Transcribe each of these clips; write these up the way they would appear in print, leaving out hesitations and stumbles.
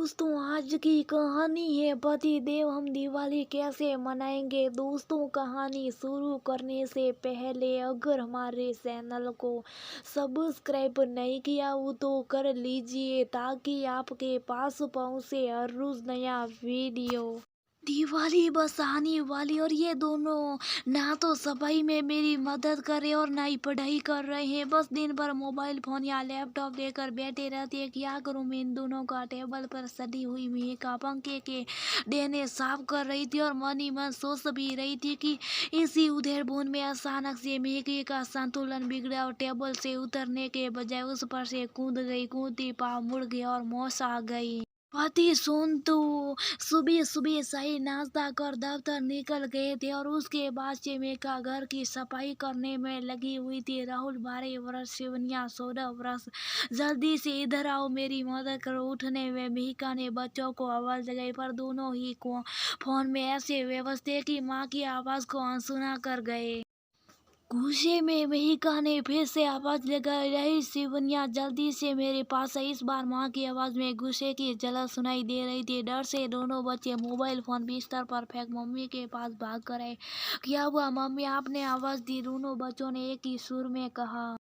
दोस्तों, आज की कहानी है पति देव हम दिवाली कैसे मनाएंगे। दोस्तों, कहानी शुरू करने से पहले अगर हमारे चैनल को सब्सक्राइब नहीं किया हो तो कर लीजिए ताकि आपके पास पहुंचे हर रोज नया वीडियो। दिवाली बस आने वाली और ये दोनों ना तो सफाई में मेरी मदद करे और ना ही पढ़ाई कर रहे हैं। बस दिन भर मोबाइल फोन या लैपटॉप लेकर बैठे रहते हैं। क्या करूं मैं इन दोनों का। टेबल पर सड़ी हुई मेका पंखे के देने साफ कर रही थी और मन ही मन सोच भी रही थी कि इसी उधेड़ बुन में अचानक से मेके का संतुलन बिगड़ा और टेबल से उतरने के बजाय उस पर से कूद गई। कूदती पाँव मुड़ गया और मौस आ गई। पति सुन तो सुबह सुबह सही नाश्ता कर दफ्तर निकल गए थे और उसके बाद से मेका घर की सफाई करने में लगी हुई थी। राहुल 12 वर्ष, शिवनिया 16 वर्ष। जल्दी से इधर आओ, मेरी मदद करो। उठने में मेहिका ने बच्चों को आवाज लगाई पर दोनों ही को फोन में ऐसे व्यस्त थे कि माँ की आवाज को अनसुना कर गए। गुस्से में मेहिका ने फिर से आवाज लगाई, रही शिवनिया जल्दी से मेरे पास आई। इस बार माँ की आवाज में गुस्से की झलक सुनाई दे रही थी। डर से दोनों बच्चे मोबाइल फोन बिस्तर पर फेंक मम्मी के पास भाग कर आए। क्या हुआ मम्मी, आपने आवाज दी? दोनों बच्चों ने एक ही सुर में कहा।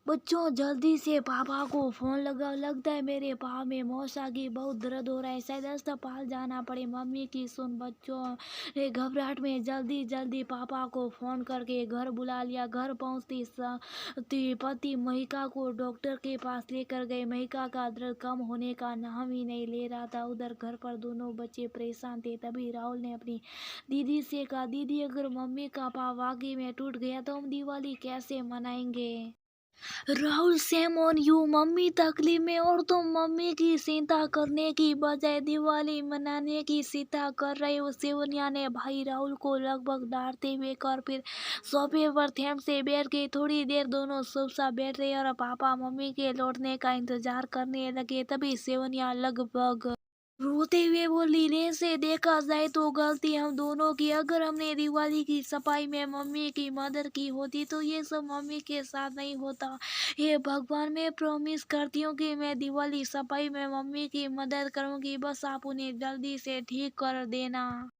बच्चों, जल्दी से पापा को फोन लगाओ, लगता है मेरे पाँव में मौसा की बहुत दर्द हो रहा है, शायद अस्पताल जाना पड़े। मम्मी की सुन बच्चों ने घबराहट में जल्दी जल्दी पापा को फोन करके घर बुला लिया। घर पहुंचती पति महिका को डॉक्टर के पास लेकर गए। महिका का दर्द कम होने का नाम ही नहीं ले रहा था। उधर घर पर दोनों बच्चे परेशान थे। तभी राहुल ने अपनी दीदी से कहा, दीदी अगर मम्मी का पाँव वाकई में टूट गया तो हम दिवाली कैसे मनाएंगे? Rahul, same on you. Mummy तकलीफ में और तुम मम्मी की चिंता करने की बजाय दिवाली मनाने की चिंता कर रहे हो। शिवनिया ने भाई राहुल को लगभग डांटते हुए कर फिर सोफे पर थेम से बैठ गई। थोड़ी देर दोनों चुपचाप बैठ रहे और पापा मम्मी के लौटने का इंतजार करने लगे। तभी शिवनिया लगभग रोते हुए बोली, से देखा जाए तो गलती हम दोनों की। अगर हमने दिवाली की सफाई में मम्मी की मदद की होती तो ये सब मम्मी के साथ नहीं होता। हे भगवान, मैं प्रॉमिस करती हूँ कि मैं दिवाली सफाई में मम्मी की मदद करूंगी, बस आप उन्हें जल्दी से ठीक कर देना।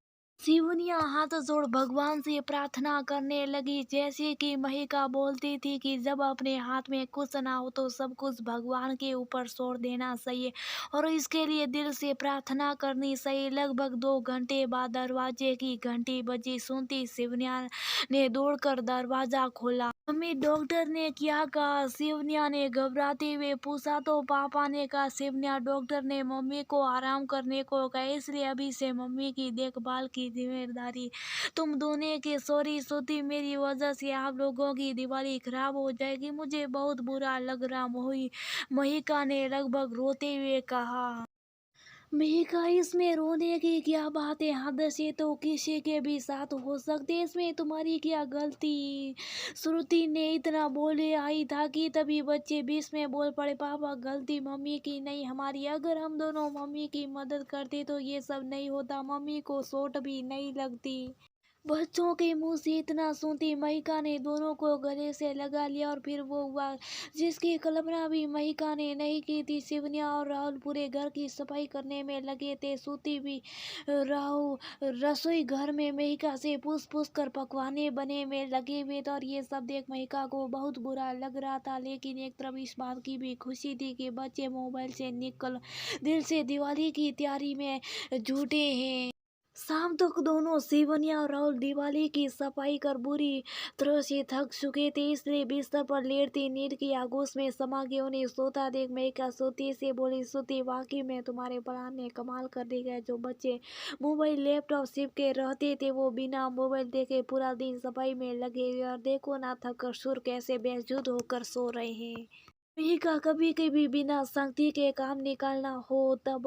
शिवनिया हाथ जोड़ भगवान से प्रार्थना करने लगी, जैसे कि महिका बोलती थी कि जब अपने हाथ में कुछ ना हो तो सब कुछ भगवान के ऊपर छोड़ देना चाहिए और इसके लिए दिल से प्रार्थना करनी चाहिए। लगभग 2 घंटे बाद दरवाजे की घंटी बजी। सुनती शिवनिया ने दौड़कर दरवाजा खोला। मम्मी, डॉक्टर ने क्या कहा? शिवनिया ने घबराते हुए पूछा। तो पापा ने कहा। शिवनिया, डॉक्टर ने मम्मी को आराम करने को कहा, इसलिए अभी से मम्मी की देखभाल की जिम्मेदारी तुम दोनों की। सॉरी श्रुति, मेरी वजह से आप लोगों की दिवाली खराब हो जाएगी, मुझे बहुत बुरा लग रहा। महिका ने लगभग रोते हुए कहा। मेघा, इसमें रोने की क्या बात है? हादसे तो किसी के भी साथ हो सकते हैं, इसमें तुम्हारी क्या गलती? श्रुति ने इतना बोले आई था कि तभी बच्चे बीच में बोल पड़े, पापा गलती मम्मी की नहीं हमारी। अगर हम दोनों मम्मी की मदद करते तो ये सब नहीं होता, मम्मी को चोट भी नहीं लगती। बच्चों के मुंह से इतना सुनती महिका ने दोनों को गले से लगा लिया और फिर वो हुआ जिसकी कल्पना भी महिका ने नहीं की थी। शिवनिया और राहुल पूरे घर की सफाई करने में लगे थे। सूती भी राहुल रसोई घर में महिका से पूछ पूछ कर पकवाने बने में लगे हुए थे और ये सब देख महिका को बहुत बुरा लग रहा था। लेकिन एक तरफ इस बात की भी खुशी थी कि बच्चे मोबाइल से निकल दिल से दिवाली की तैयारी में जुटे हैं। शाम तक दोनों शिवनिया और राहुल दिवाली की सफाई कर बुरी तरह से थक चुके थे, इसलिए बिस्तर पर लेटती नींद की आगोश में समा के उन्हें सोता देख मेघा सोती से बोली, सोती वाकई में तुम्हारे प्लान ने कमाल कर दी है। जो बच्चे मोबाइल लैपटॉप सिप के रहते थे वो बिना मोबाइल देखे पूरा दिन सफाई में लगे हुए और देखो ना थक कर सुर कैसे बेसुध होकर सो रहे हैं। का कभी कभी बिना शक्ति के काम निकालना हो तब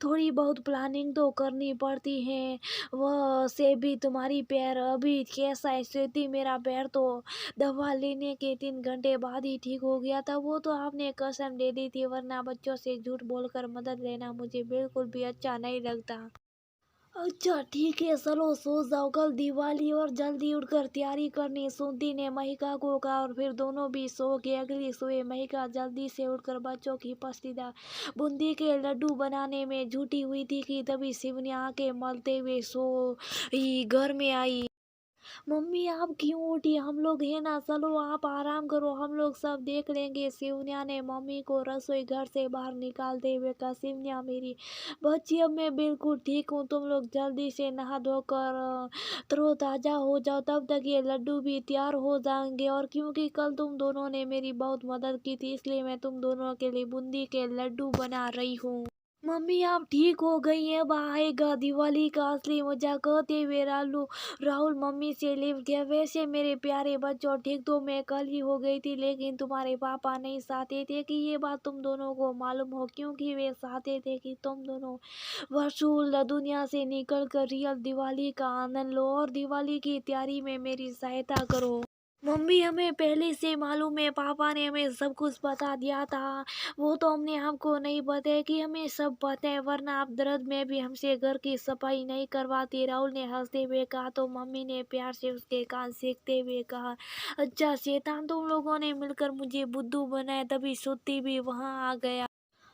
थोड़ी बहुत प्लानिंग तो करनी पड़ती है। वह से भी तुम्हारी पैर अभी कैसा है? स्थिति, मेरा पैर तो दवा लेने के 3 घंटे बाद ही ठीक हो गया था। वो तो आपने कसम दे दी थी, वरना बच्चों से झूठ बोलकर मदद लेना मुझे बिल्कुल भी अच्छा नहीं लगता। अच्छा ठीक है, चलो सो जाओ, कल दिवाली और जल्दी उठकर तैयारी करनी। सुनती ने महिका को कहा और फिर दोनों भी सो के अगली सुबह महिका जल्दी से उठकर बच्चों की पसंदीदा बूंदी के लड्डू बनाने में जुटी हुई थी कि तभी शिवनी आंखें मलते हुए सो ही घर में आई। मम्मी आप क्यों उठी, हम लोग हैं ना, चलो आप आराम करो, हम लोग सब देख लेंगे। शिवन्या ने मम्मी को रसोई घर से बाहर निकालते हुए कहा, शिवन्या मेरी बच्ची अब मैं बिल्कुल ठीक हूँ, तुम लोग जल्दी से नहा धोकर तरोताजा हो जाओ, तब तक ये लड्डू भी तैयार हो जाएंगे। और क्योंकि कल तुम दोनों ने मेरी बहुत मदद की थी, इसलिए मैं तुम दोनों के लिए बूंदी के लड्डू बना रही हूँ। मम्मी आप ठीक हो गई हैं, अब आएगा दिवाली का असली मजा, कहते हुए राहुल मम्मी से लिपट गया। वैसे मेरे प्यारे बच्चों, ठीक तो मैं कल ही हो गई थी, लेकिन तुम्हारे पापा नहीं चाहते थे कि ये बात तुम दोनों को मालूम हो, क्योंकि वे चाहते थे कि तुम दोनों वर्चुअल दुनिया से निकल कर रियल दिवाली का आनंद लो और दिवाली की तैयारी में मेरी सहायता करो। मम्मी हमें पहले से मालूम है, पापा ने हमें सब कुछ बता दिया था, वो तो हमने आपको नहीं बताया कि हमें सब पता है, वरना आप दर्द में भी हमसे घर की सफाई नहीं करवाती। राहुल ने हंसते हुए कहा। तो मम्मी ने प्यार से उसके कान सेकते हुए कहा, अच्छा शैतान, तुम लोगों ने मिलकर मुझे बुद्धू बनाया, तभी सुत्ती भी वहां आ गया।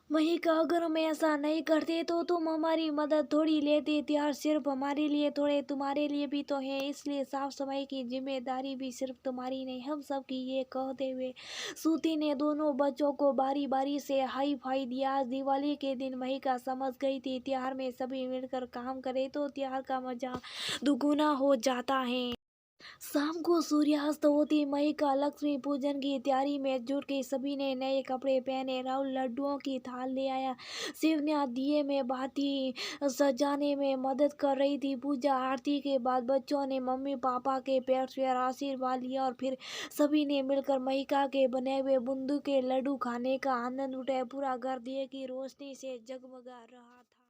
महिका अगर हम ऐसा नहीं करते तो तुम हमारी मदद थोड़ी लेते, त्यार सिर्फ हमारे लिए थोड़े तुम्हारे लिए भी तो है, इसलिए साफ सफाई की जिम्मेदारी भी सिर्फ तुम्हारी नहीं हम सब की। ये कहते हुए सूती ने दोनों बच्चों को बारी बारी से हाई फाई दिया। आज दिवाली के दिन महिका समझ गई थी, त्योहार में सभी मिलकर काम करे तो त्योहार का मजा दुगुना हो जाता है। शाम को सूर्यास्त होती महिका लक्ष्मी पूजन की तैयारी में जुट गई। सभी ने नए कपड़े पहने, राहुल लड्डुओं की थाल ले आया, शिवन्या दिए में बाती सजाने में मदद कर रही थी। पूजा आरती के बाद बच्चों ने मम्मी पापा के पैर छुए आशीर्वाद लिया और फिर सभी ने मिलकर महिका के बने हुए बूंदी के लड्डू खाने का आनंद उठाया। पूरा घर दिए की रोशनी से जगमगा रहा था।